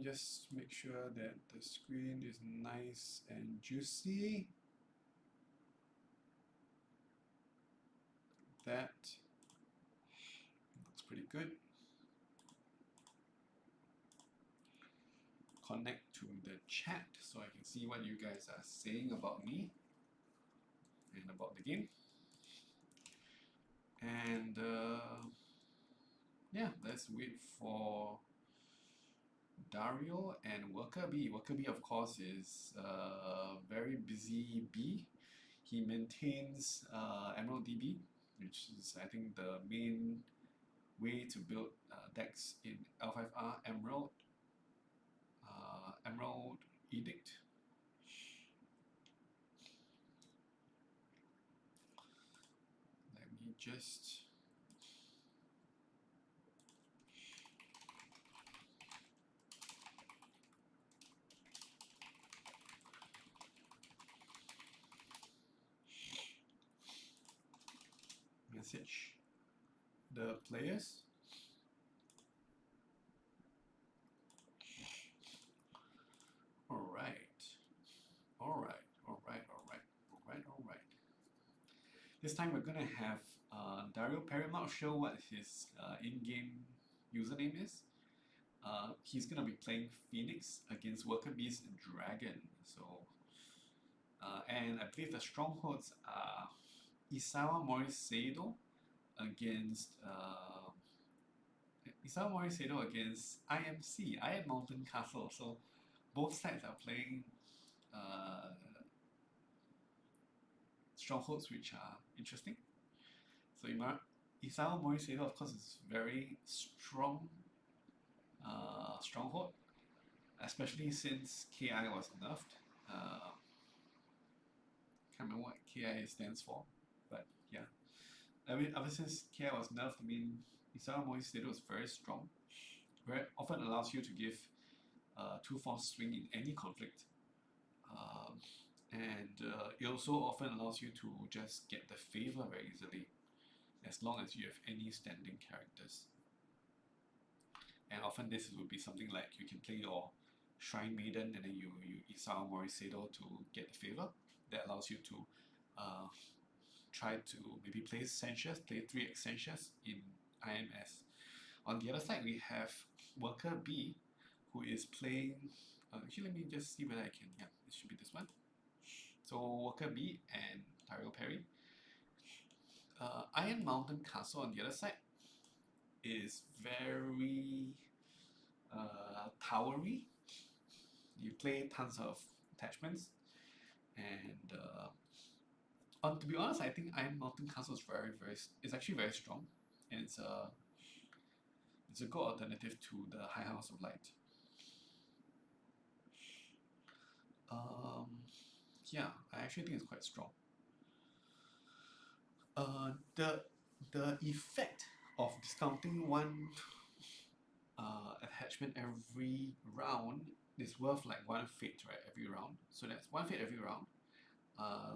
just make sure that the screen is nice and juicy. That looks pretty good. Connect to the chat so I can see what you guys are saying about me and about the game. And yeah, let's wait for Dario and Workerbee. Workerbee, of course, is a very busy bee. He maintains Emerald DB, which is, I think, the main way to build decks in L5R Emerald, Emerald Edict. Let me just message the players. Alright. This time we're gonna have Dario Perry. I'm not sure what his in-game username is. He's gonna be playing Phoenix against Workerbee's Dragon. So, and I believe the strongholds are Isawa Moriseido against IMC, Iron Mountain Castle. So both sides are playing strongholds which are interesting. So Isawa Moriseido, of course, is very strong stronghold, especially since KI was nerfed. Can't remember what KI stands for, but yeah. I mean, ever since KI was nerfed, I mean, Isawa Moriseido is very strong. Very often allows you to give 2-force swing in any conflict. And it also often allows you to just get the favor very easily, as long as you have any standing characters. And often this would be something like you can play your Shrine Maiden and then you Isawa Moriseido to get the favor. That allows you to try to maybe play Sensuous, play 3 Sensuous in IMS. On the other side, we have Workerbee, who is playing. Actually, let me just see whether I can. Yeah, it should be this one. So Workerbee and Dario Perry. Iron Mountain Castle on the other side is very towery. You play tons of attachments, and to be honest, I think Iron Mountain Castle is is actually very strong, and it's a good alternative to the High House of Light. Yeah, I actually think it's quite strong. The effect of discounting one attachment every round is worth like 1 fate, right? Every round. So that's 1 fate every round,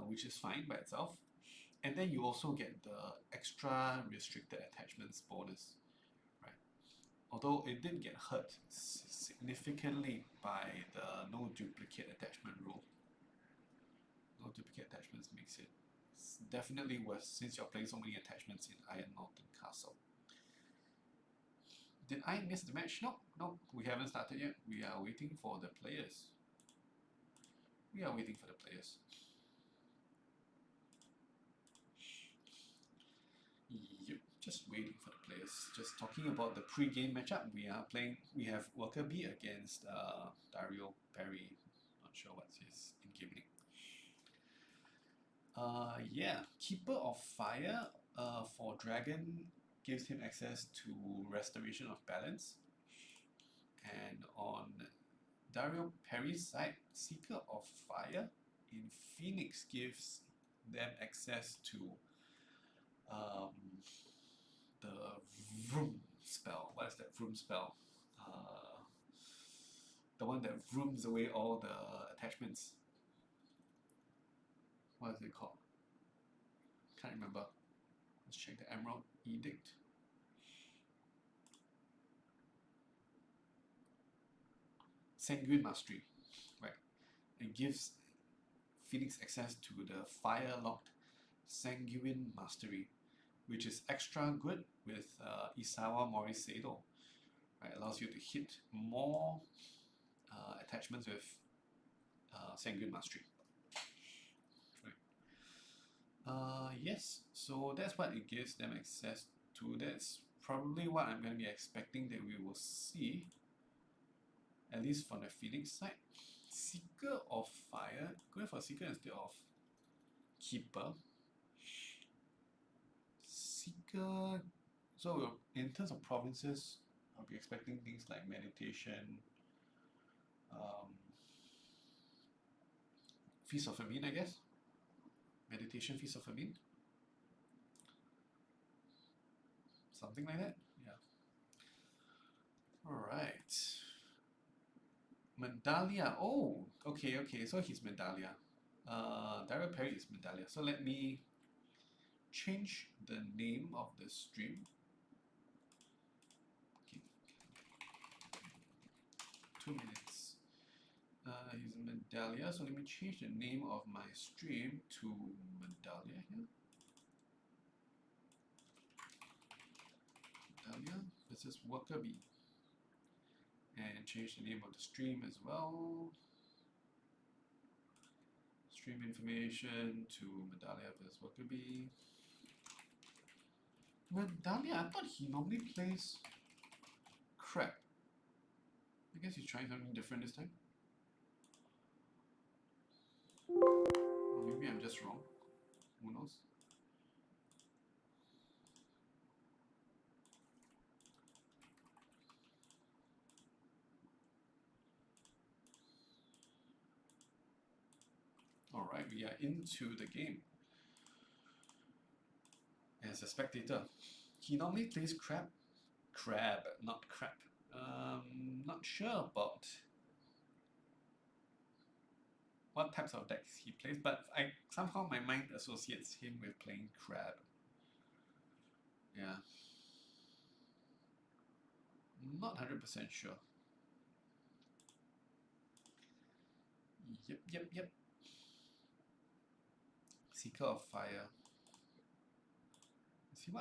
which is fine by itself. And then you also get the extra restricted attachments bonus, right? Although it did get hurt significantly by the no duplicate attachment rule. No duplicate attachments makes it definitely worse since you're playing so many attachments in Iron Mountain Castle. Did I miss the match? No, we haven't started yet. We are waiting for the players. Yep, just waiting for the players. Just talking about the pre-game matchup. We have Workerbee against Dario Perry. Not sure what's his in-game name. Yeah, Keeper of Fire for Dragon gives him access to Restoration of Balance. And on Dario Perry's side, Seeker of Fire in Phoenix gives them access to the Vroom spell. What is that Vroom spell? The one that vrooms away all the attachments. What is it called? Can't remember. Let's check the Emerald Edict. Sanguine Mastery, right? It gives Phoenix access to the fire-locked Sanguine Mastery, which is extra good with Isawa Moriseido. Right, allows you to hit more attachments with Sanguine Mastery. Right. Yes, so that's what it gives them access to. That's probably what I'm going to be expecting that we will see, at least from the Phoenix side. Seeker of Fire, going for Seeker instead of Keeper. Seeker, so in terms of provinces, I'll be expecting things like Meditation, Feast of Famine, I guess. Meditation, Feast of Famine. Something like that, yeah. Alright. Medalliah, oh, okay, so he's Medalliah. Direct parry is Medalliah. So let me change the name of the stream. Okay. 2 minutes. He's Medalliah, so let me change the name of my stream to Medalliah here. Medalliah versus Workerbee. And change the name of the stream as well. Stream information to Medalliah versus Workerbee. Medalliah, I thought he normally plays crap. I guess he's trying something different this time. Or maybe I'm just wrong. Who knows? Alright, we are into the game. As a spectator, he normally plays crab, not crap. Not sure about what types of decks he plays, but somehow my mind associates him with playing crab. Yeah. Not 100% sure. Yep. Seeker of Fire. Let's see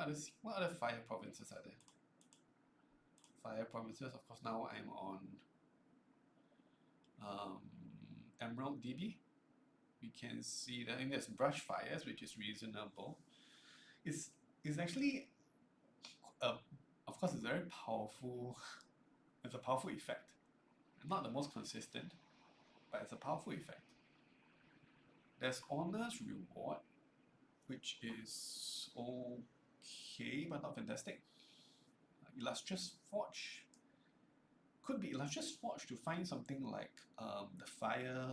what other fire provinces are there. Fire provinces, of course. Now I'm on Emerald DB. We can see that there's brush fires, which is reasonable. It's actually of course it's very powerful. It's a powerful effect. Not the most consistent, but it's a powerful effect. There's Honor's Reward, which is okay, but not fantastic. Illustrious Forge. Could be Illustrious Forge to find something like the Fire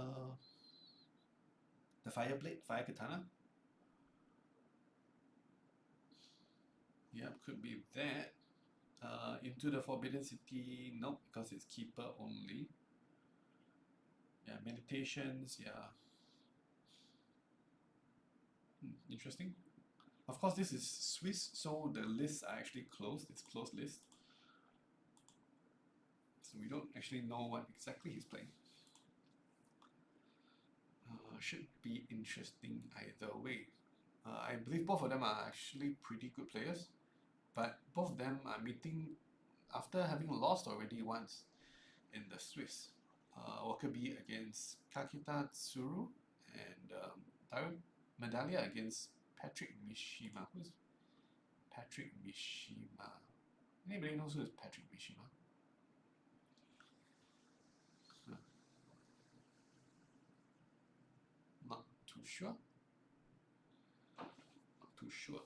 Blade, Fire Katana. Yeah, could be that. Into the Forbidden City, nope, because it's Keeper only. Yeah, Meditations, yeah. Interesting. Of course, this is Swiss, so the lists are actually closed. It's closed list. So we don't actually know what exactly he's playing. Should be interesting either way. I believe both of them are actually pretty good players, but both of them are meeting after having lost already once in the Swiss. Workerbee against Kakita Tsuru and Medalliah against Patrick Mishima. Who's Patrick Mishima? Anybody knows who is Patrick Mishima? Not too sure. Not too sure.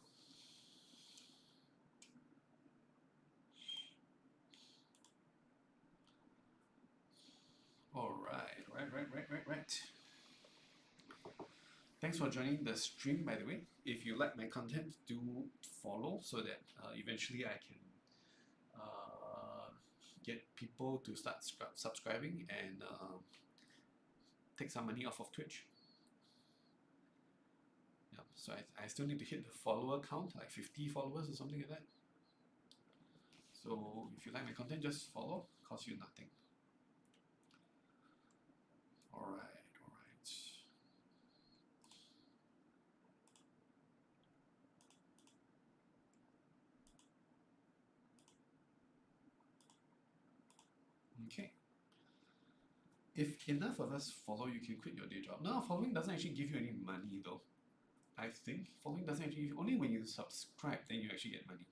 Right. Thanks for joining the stream, by the way. If you like my content, do follow so that eventually I can get people to start subscribing and take some money off of Twitch. Yeah, so I still need to hit the follower count, like 50 followers or something like that. So if you like my content, just follow, costs you nothing. Okay. If enough of us follow, you can quit your day job. No, following doesn't actually give you any money though. I think following doesn't actually, only when you subscribe then you actually get money.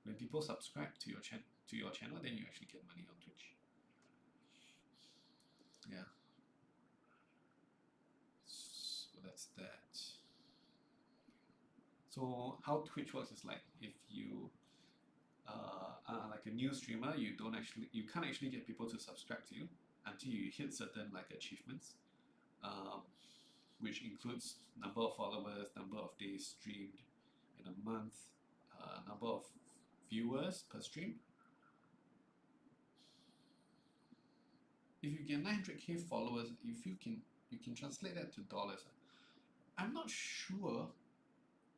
When people subscribe to your channel, then you actually get money on Twitch. Yeah. So that's that. So how Twitch works is like if you are like a new streamer, you can't actually get people to subscribe to you until you hit certain like achievements, which includes number of followers, number of days streamed in a month, number of viewers per stream. If you get 900k followers, if you can translate that to dollars. I'm not sure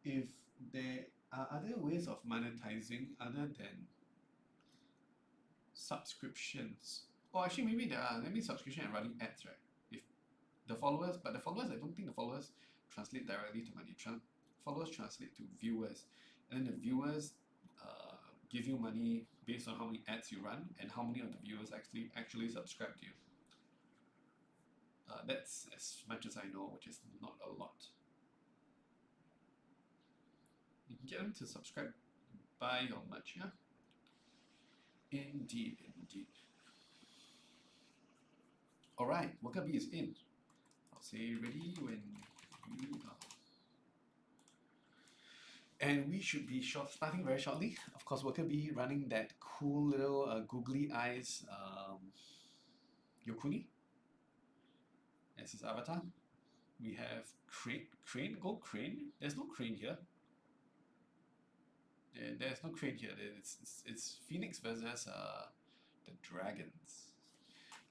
if there are other ways of monetizing other than subscriptions. Or actually, maybe there are. Maybe subscription and running ads, right? If the followers, but the followers, I don't think the followers translate directly to money. Followers translate to viewers, and then the viewers give you money based on how many ads you run and how many of the viewers actually subscribe to you. That's as much as I know, which is not a lot. You can get them to subscribe by your merch, yeah? Indeed, indeed. Alright, Workerbee is in. I'll say ready when you are. And we should be starting very shortly. Of course, Workerbee running that cool little googly eyes Yokuni as his avatar. We have Crane, go Crane. There's no Crane here. There's no Crane here. It's Phoenix versus the Dragons.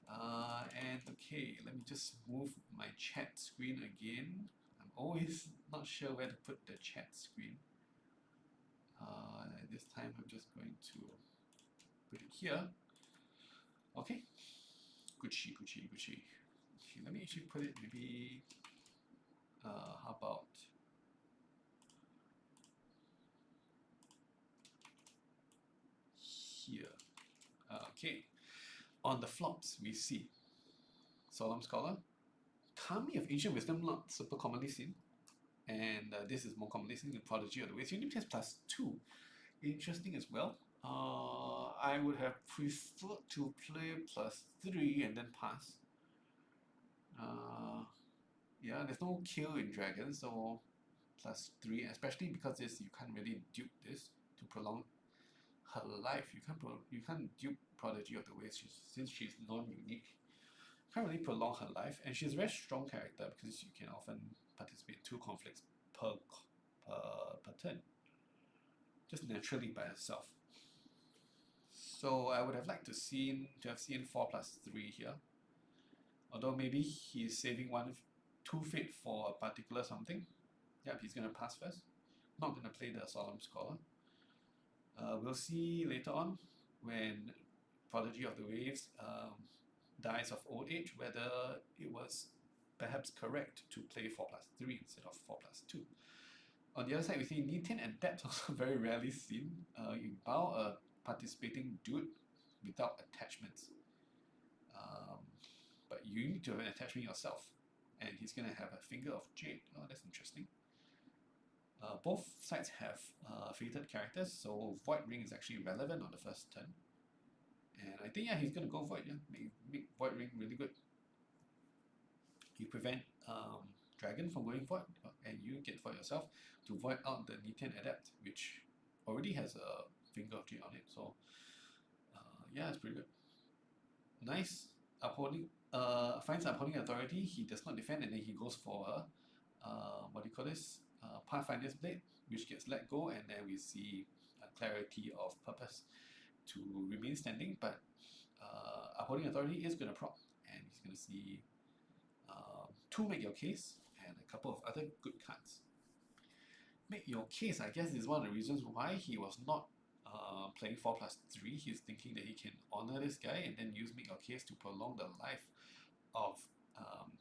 And okay, let me just move my chat screen again. I'm always not sure where to put the chat screen. This time I'm just going to put it here. Okay, Gucci. Okay, let me actually put it maybe, how about here. Okay, on the flops we see Solemn Scholar, Kami of Ancient Wisdom, not super commonly seen, and this is more commonly seen in Prodigy of the Waves. Unit test +2, interesting as well. I would have preferred to play +3 and then pass. Yeah, there's no kill in Dragon, so +3, especially because this you can't really dupe this to prolong her life. You can't dupe Prodigy of the Waves since she's non-unique. Can't really prolong her life, and she's a very strong character because you can often participate in 2 conflicts per turn, just naturally by herself. So I would have liked to have seen 4+3 here. Although maybe he's saving 2 fate for a particular something. Yep, he's gonna pass first. Not gonna play the Solemn Scholar. We'll see later on when Prodigy of the Waves dies of old age whether it was perhaps correct to play 4+3 instead of 4+2. On the other side, we see Niten Adept, also very rarely seen. You bow a participating dude without attachments. But you need to have an attachment yourself. And he's going to have a Finger of Jade. Oh, that's interesting. Both sides have fated characters, so Void Ring is actually relevant on the first turn. And I think, yeah, he's going to go Void. Yeah, make Void Ring really good. You prevent Dragon from going Void, and you get Void yourself to void out the Niten Adept, which already has a Finger of Jade on it. So, yeah, it's pretty good. Nice. Upholding, finds upholding authority, he does not defend, and then he goes for what do you call this? Pathfinder's Blade, which gets let go, and then we see clarity of purpose to remain standing, but upholding authority is going to prop, and he's going to see 2 Make Your Case and a couple of other good cards. Make Your Case, I guess, is one of the reasons why he was not playing 4+3. He's thinking that he can honor this guy and then use Make Your Case to prolong the life of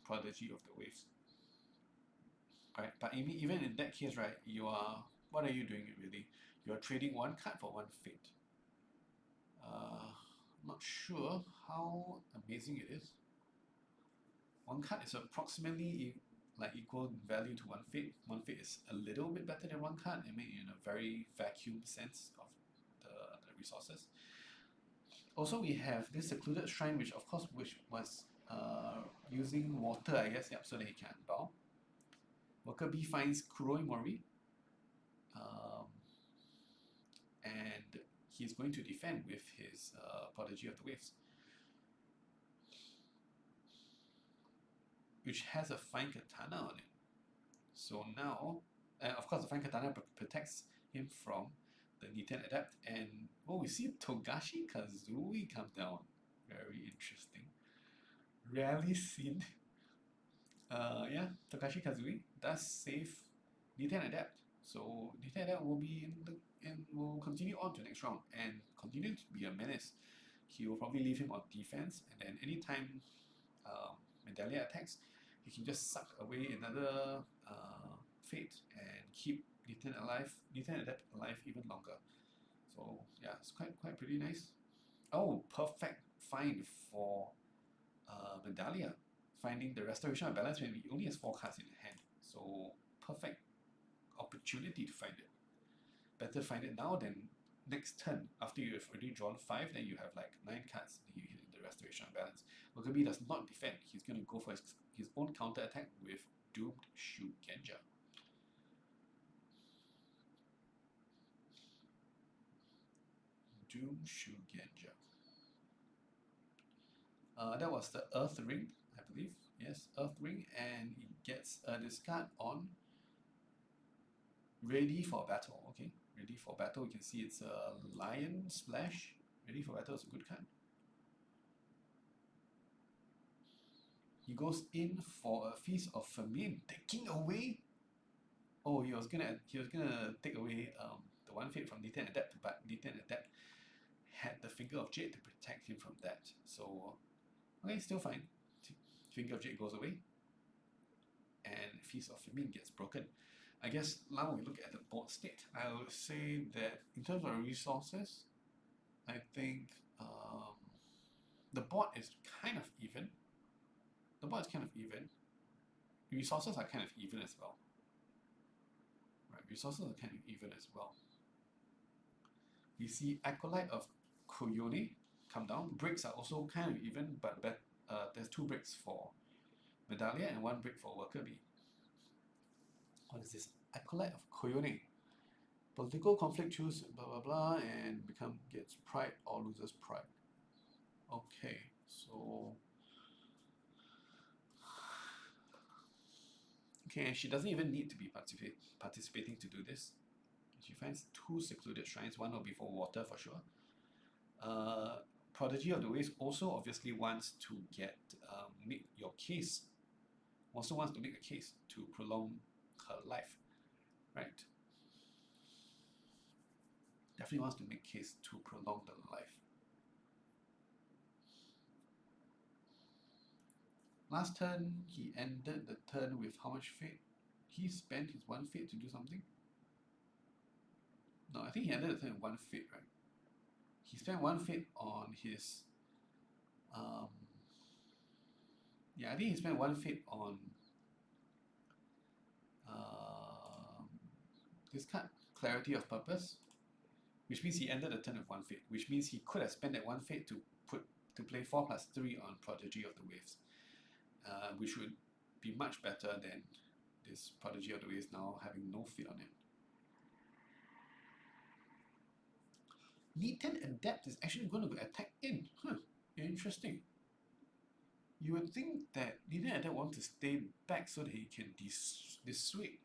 Prodigy of the Waves. Right, but even in that case, right, what are you doing really? You're trading 1 card for 1 fate. Not sure how amazing it is. One card is approximately like equal in value to one fate. One fate is a little bit better than one card, I mean in a very vacuum sense of the resources. Also we have this secluded shrine, which of course was using water, I guess, yep, so that he can unbound. Workerbee finds Kuroi Mori, and he's going to defend with his Prodigy of the Waves, which has a fine katana on it. So now, of course, the fine katana protects him from the Niten Adept, and we see Togashi Kazui come down. Very interesting. Rarely seen. Yeah, Togashi Kazui does save Niten Adept. So Niten Adept will be will continue on to the next round and continue to be a menace. He will probably leave him on defense, and then anytime medalliah attacks, he can just suck away another fate and keep Niten Adept alive even longer. So yeah, it's quite pretty nice. Oh, perfect find for medalliah, finding the restoration of balance when he only has 4 cards in hand. So perfect opportunity to find it. Better find it now than next turn. After you have already drawn 5, then you have like 9 cards, then you hit the restoration of balance. Workerbee does not defend. He's going to go for his own counter attack with Doomed Shugenja. Doomed Shugenja. That was the Earth Ring, I believe. Yes, Earth Ring, and he gets a discard on Ready for Battle. Okay, Ready for Battle. You can see it's a Lion Splash. Ready for Battle is a good card. He goes in for a Feast of Famine, taking away. Oh, he was gonna take away the one fate from Niten Adept, but Niten Adept had the Finger of Jade to protect him from that. So okay, still fine. Finger of Jade goes away, and Feast of Famine gets broken. I guess now we look at the board state. I would say that in terms of resources, I think the board is kind of even. The board is kind of even. Resources are kind of even as well. Right, resources are kind of even as well. We see Acolyte of Koyone come down. Bricks are also kind of even, but there's 2 bricks for medalliah and 1 brick for Workerbee. What is this? Acolyte of Koyone. Political conflict, choose blah blah blah, and gets pride or loses pride. Okay, so okay, and she doesn't even need to be participating to do this. She finds 2 secluded shrines. One will be for water for sure. Prodigy of the Waves also obviously wants to make your case. Also wants to make a case to prolong her life, right? Definitely wants to make case to prolong the life. Last turn, he ended the turn with how much fate? He spent his 1 fate to do something? No, I think he ended the turn with 1 fate, right? He spent 1 fate on his... yeah, I think he spent 1 fate on this card, Clarity of Purpose, which means he ended the turn with 1 fate, which means he could have spent that 1 fate to play 4+3 on Prodigy of the Waves, which would be much better than this Prodigy of the Waves now having no fate on it. Niten Adept is actually going to attack in. Interesting. You would think that Niten Adept wants to stay back so that he can dissuade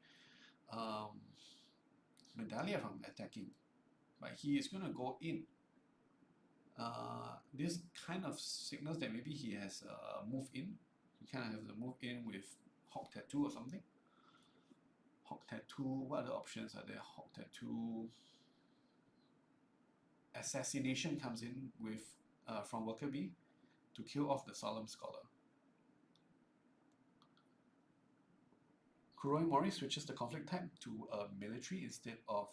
medalliah from attacking, but he is going to go in. This kind of signals that maybe he has moved in. He kind of has a move in with Hawk Tattoo or something. Hawk Tattoo, what other options are there? Hawk Tattoo. Assassination comes in with from Workerbee to kill off the Solemn Scholar. Kuroi Mori switches the conflict type to military instead of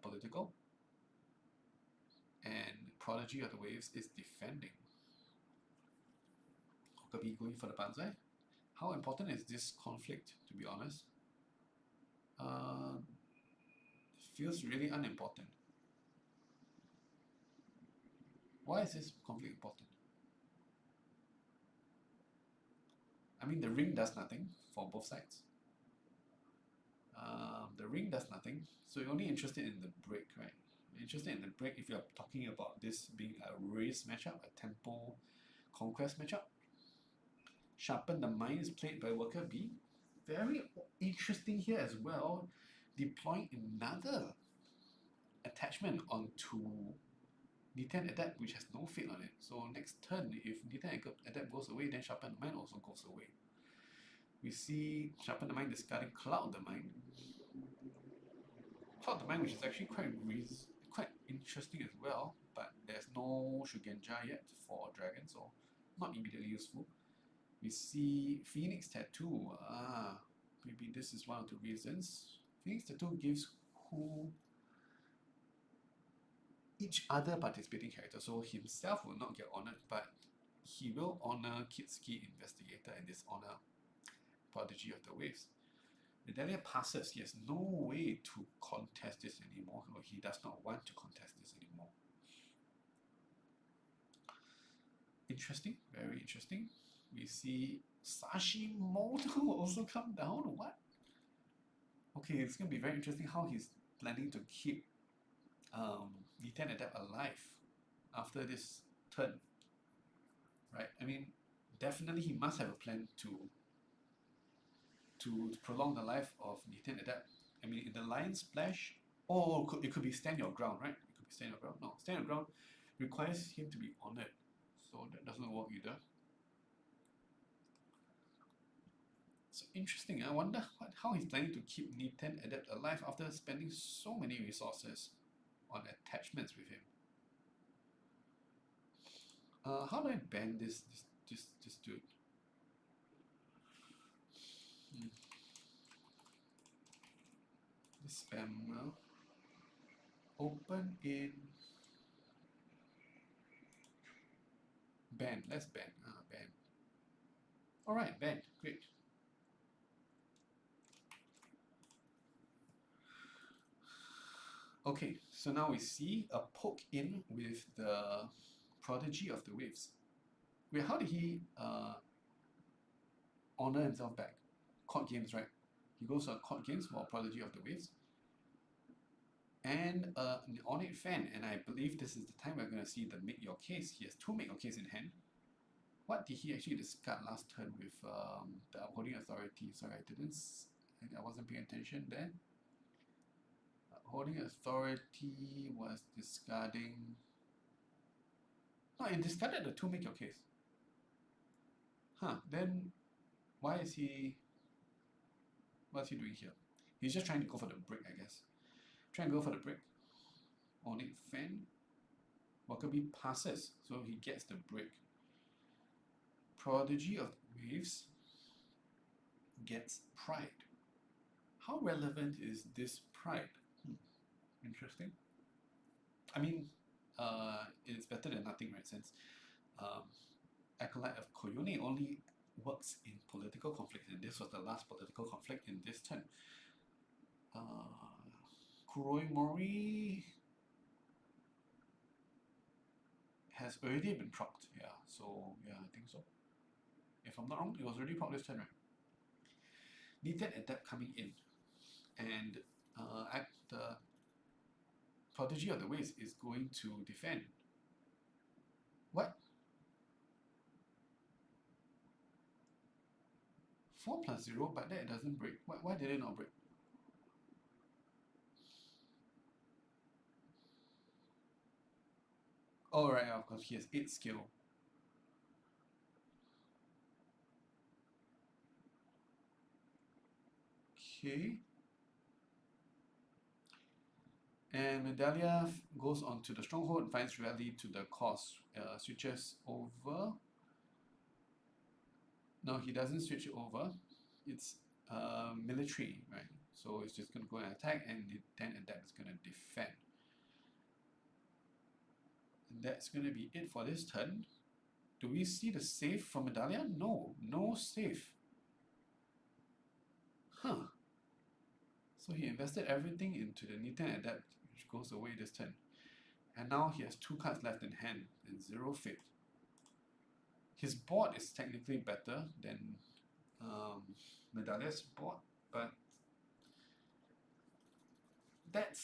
political. and Prodigy of the Waves is defending. Workerbee going for the banzai. How important is this conflict, to be honest? Feels really unimportant. Why is this conflict important? I mean, the ring does nothing for both sides. The ring does nothing, so you're only interested in the break, right? You're interested in the break if you're talking about this being a race matchup, a tempo conquest matchup. Sharpen the Mind is played by Workerbee. Very interesting here as well, deploying another attachment onto D10 Adapt, which has no fate on it. So next turn, if D10 Adapt goes away, then Sharpen the Mind also goes away. We see Sharpen the Mind discarding Cloud the Mind. Cloud the Mind, which is actually quite interesting as well, but there's no Shugenja yet for Dragon, so not immediately useful. We see Phoenix Tattoo. Maybe this is one of the reasons. Phoenix Tattoo gives each other participating character, so himself will not get honored, but he will honor Kitsuki Investigator and dishonor Prodigy of the Waves. Medalliah passes. He has no way to contest this anymore, or he does not want to contest this anymore. Interesting, very interesting. We see Sashimoto also come down. What? Okay, it's going to be very interesting how he's planning to keep D10 Adapt alive after this turn. Right? I mean, definitely he must have a plan to prolong the life of D10 Adapt. I mean, in the Lion Splash, it could be Stand Your Ground, right? It could be Stand Your Ground. No, Stand Your Ground requires him to be honored, so that doesn't work either. So interesting. I wonder how he's planning to keep D10 Adapt alive after spending so many resources on attachments with him. How do I ban this dude? This spammer. Open in ban. Let's ban. Ban. Alright, ban. Great. Okay, so now we see a poke in with the Prodigy of the Waves. Wait, how did he honor himself back? Court games, right? He goes on court games for Prodigy of the Waves. And an Ornate Fan, and I believe this is the time we're going to see the Make Your Case. He has two Make Your Case in hand. What did he actually discard last turn with the Upholding Authority? Sorry, I wasn't paying attention there. Upholding Authority was discarding... No, it discarded the two Make Your Case. Then what's he doing here? He's just trying to go for the break, I guess. Try and go for the break. Ornate Fan. Workerbee passes, so he gets the break. Prodigy of Waves gets Pride. How relevant is this Pride? Interesting. I mean, it's better than nothing, right? Since Acolyte of Koyone only works in political conflict, and this was the last political conflict in this turn. Kuroi Mori has already been procced, yeah, so yeah, I think so. If I'm not wrong, it was already procced this turn, right? D10 Adapt coming in, and the Prodigy of the Waves is going to defend. What? 4+0, but that doesn't break. Why did it not break? Oh, right, of course, he has 8 skill. Okay. And Medalliah goes on to the Stronghold and finds Rally to the cause. Switches over. No, he doesn't switch over. It's military, right? So it's just going to go and attack, and then Adapt is going to defend. And that's going to be it for this turn. Do we see the save from medalliah? No, no save. Huh. So he invested everything into the Niten Adept, which goes away this turn. And now he has 2 cards left in hand and 0 fate. His board is technically better than medalliah's board, but that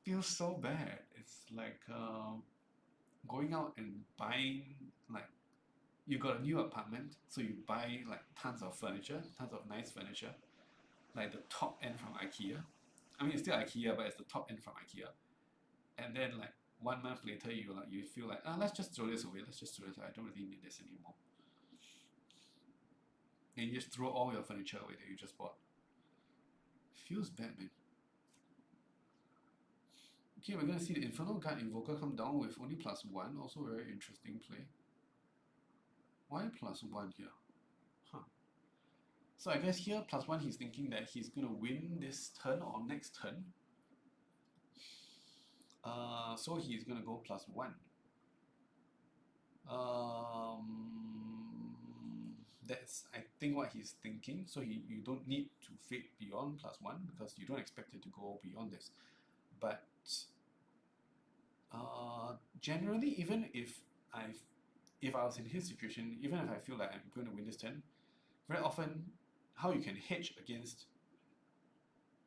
feels so bad. It's like going out and buying, like, you got a new apartment, so you buy like tons of furniture, tons of nice furniture, like the top end from IKEA. I mean, it's still IKEA, but it's the top end from IKEA. And then like 1 month later, you feel like, let's just throw this away. Let's just throw this away. I don't really need this anymore. And you just throw all your furniture away that you just bought. Feels bad, man. Okay, we're going to see the Infernal Guard Invoker come down with only +1. Also very interesting play. Why +1 here? Huh. So I guess here +1 he's thinking that he's going to win this turn or next turn. So he's going to go +1. That's, I think, what he's thinking. So you don't need to fade beyond +1 because you don't expect it to go beyond this. But generally, even if I was in his situation, even if I feel like I'm going to win this turn, very often how you can hedge against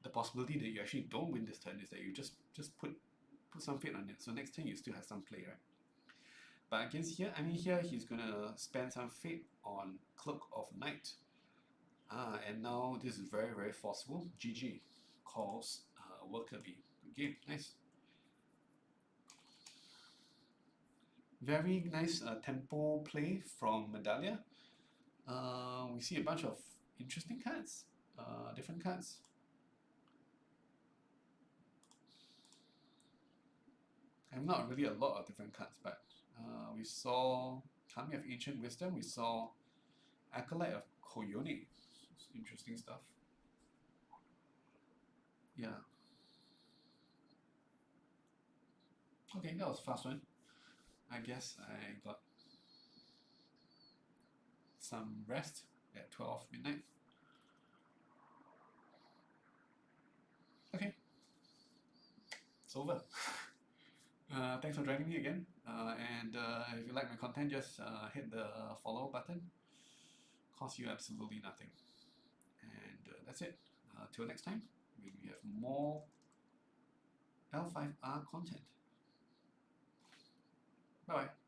the possibility that you actually don't win this turn is that you just put some fate on it. So next turn you still have some play, right? But against here, I mean, here he's gonna spend some fate on Cloak of Night. And now this is very, very forceful. GG calls Workerbee. Good game, nice. Very nice tempo play from medalliah. We see a bunch of interesting cards, different cards. And not really a lot of different cards, but we saw Kami of Ancient Wisdom, we saw Acolyte of Koyone. Interesting stuff. Yeah. Okay, that was a fast one. I guess I got some rest at 12 midnight. Okay. It's over. Thanks for joining me again. And if you like my content, just hit the follow button. Costs you absolutely nothing. And that's it. Till next time, we have more L5R content. Bye bye.